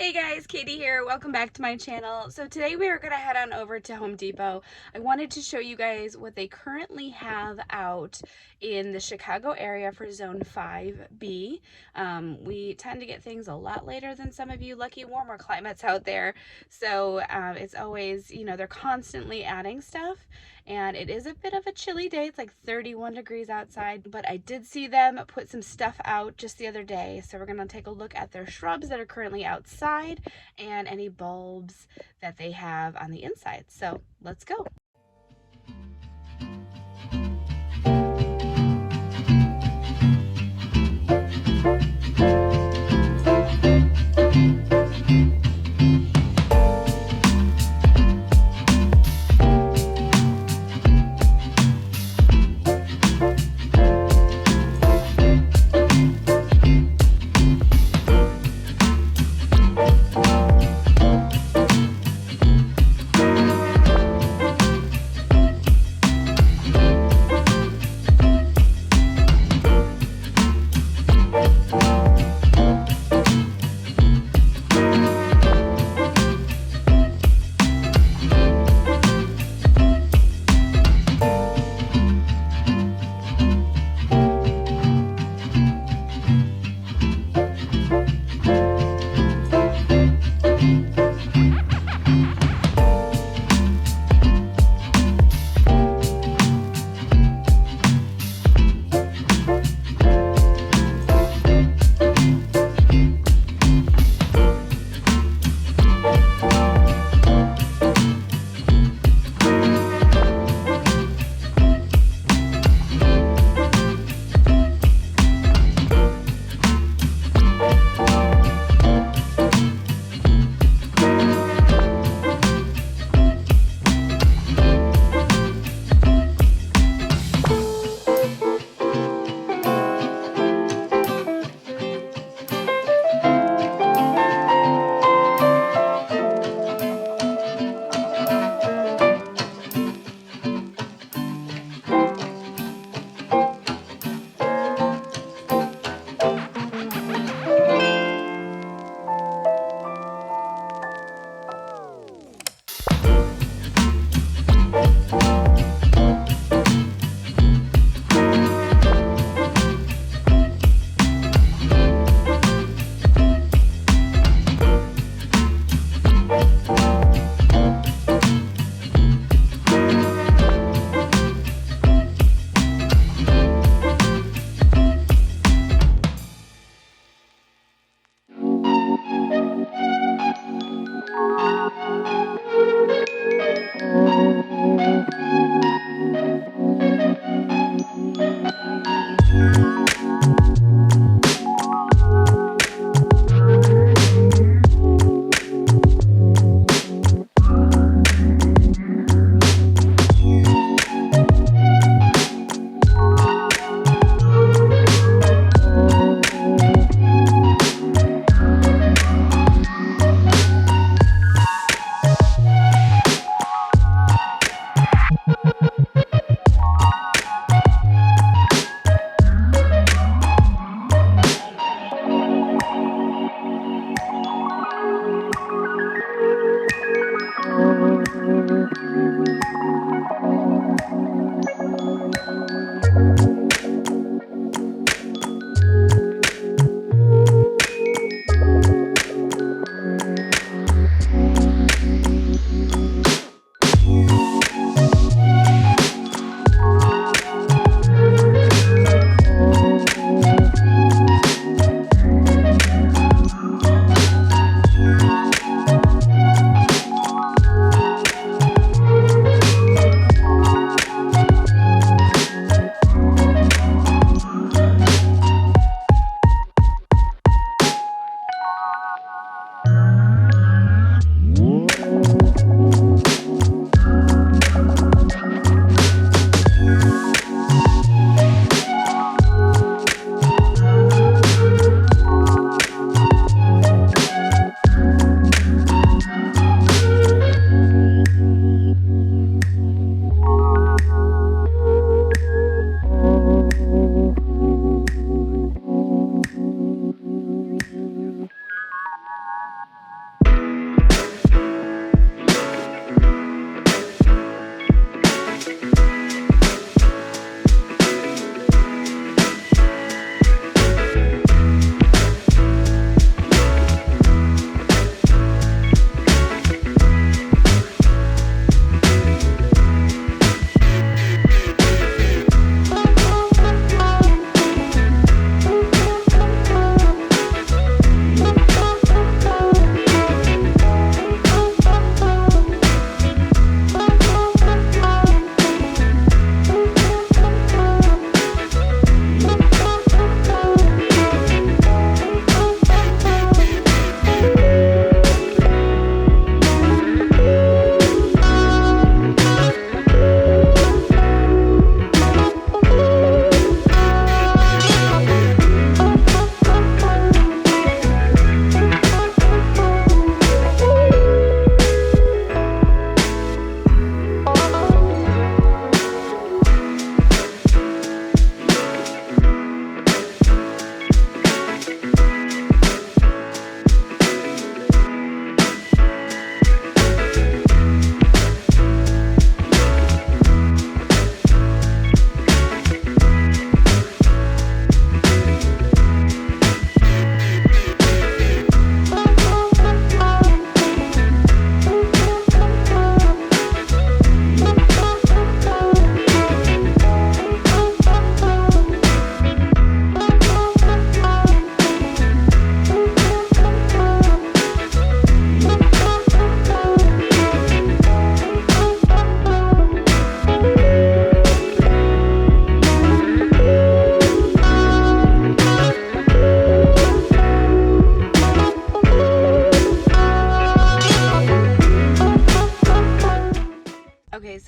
Hey guys, Katie here. Welcome back to my channel. So today we are going to head on over to Home Depot. I wanted to show you guys what they currently have out in the Chicago area for Zone 5B. We tend to get things a lot later than some of you lucky warmer climates out there. So it's always, they're constantly adding stuff. And it is a bit of a chilly day. It's like 31 degrees outside, but I did see them put some stuff out just the other day. So we're going to take a look at their shrubs that are currently outside and any bulbs that they have on the inside. So let's go.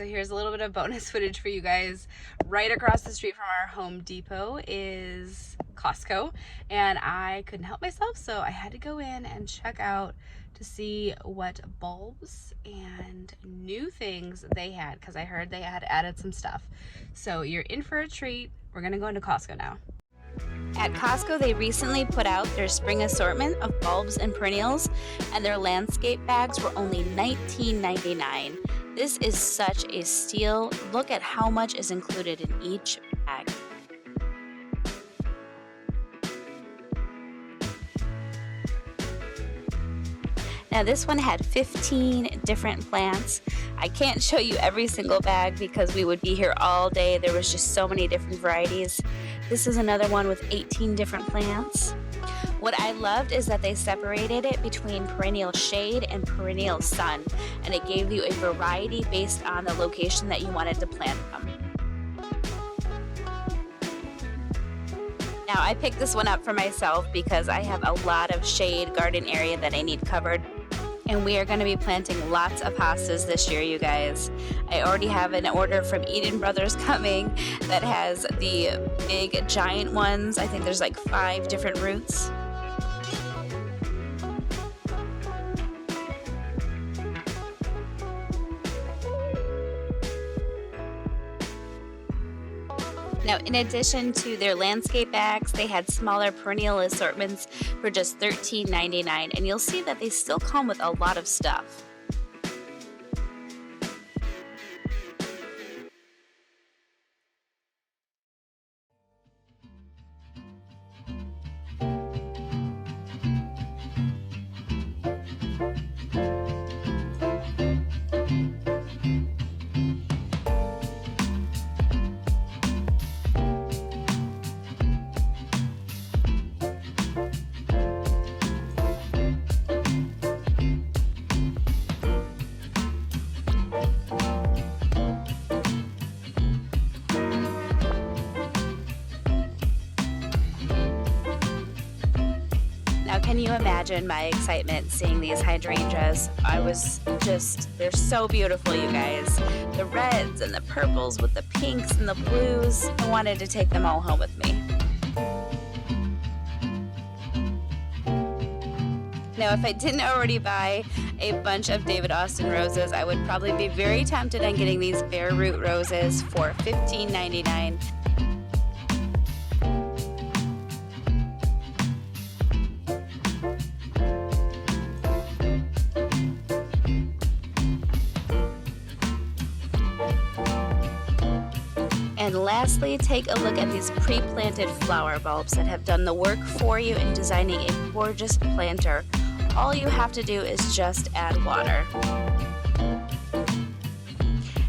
so here's a little bit of bonus footage for you guys. Right across the street from our Home Depot is Costco, and I couldn't help myself, so I had to go in and check out to see what bulbs and new things they had, because I heard they had added some stuff. So you're in for a treat. We're gonna go into Costco now. At Costco, they recently put out their spring assortment of bulbs and perennials, and their landscape bags were only $19.99. This is such a steal. Look at how much is included in each bag. Now this one had 15 different plants. I can't show you every single bag because we would be here all day. There was just so many different varieties. This is another one with 18 different plants. What I loved is that they separated it between perennial shade and perennial sun, and it gave you a variety based on the location that you wanted to plant them. Now I picked this one up for myself because I have a lot of shade garden area that I need covered. And we are going to be planting lots of hostas this year, you guys. I already have an order from Eden Brothers coming that has the big giant ones. I think there's like 5 different roots. Now, in addition to their landscape bags, they had smaller perennial assortments for just $13.99, and you'll see that they still come with a lot of stuff. Now, can you imagine my excitement seeing these hydrangeas? They're so beautiful, you guys. The reds and the purples with the pinks and the blues. I wanted to take them all home with me. Now, if I didn't already buy a bunch of David Austin roses, I would probably be very tempted on getting these bare root roses for $15.99. And lastly, take a look at these pre-planted flower bulbs that have done the work for you in designing a gorgeous planter. All you have to do is just add water.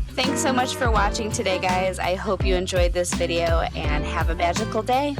Thanks so much for watching today, guys. I hope you enjoyed this video and have a magical day.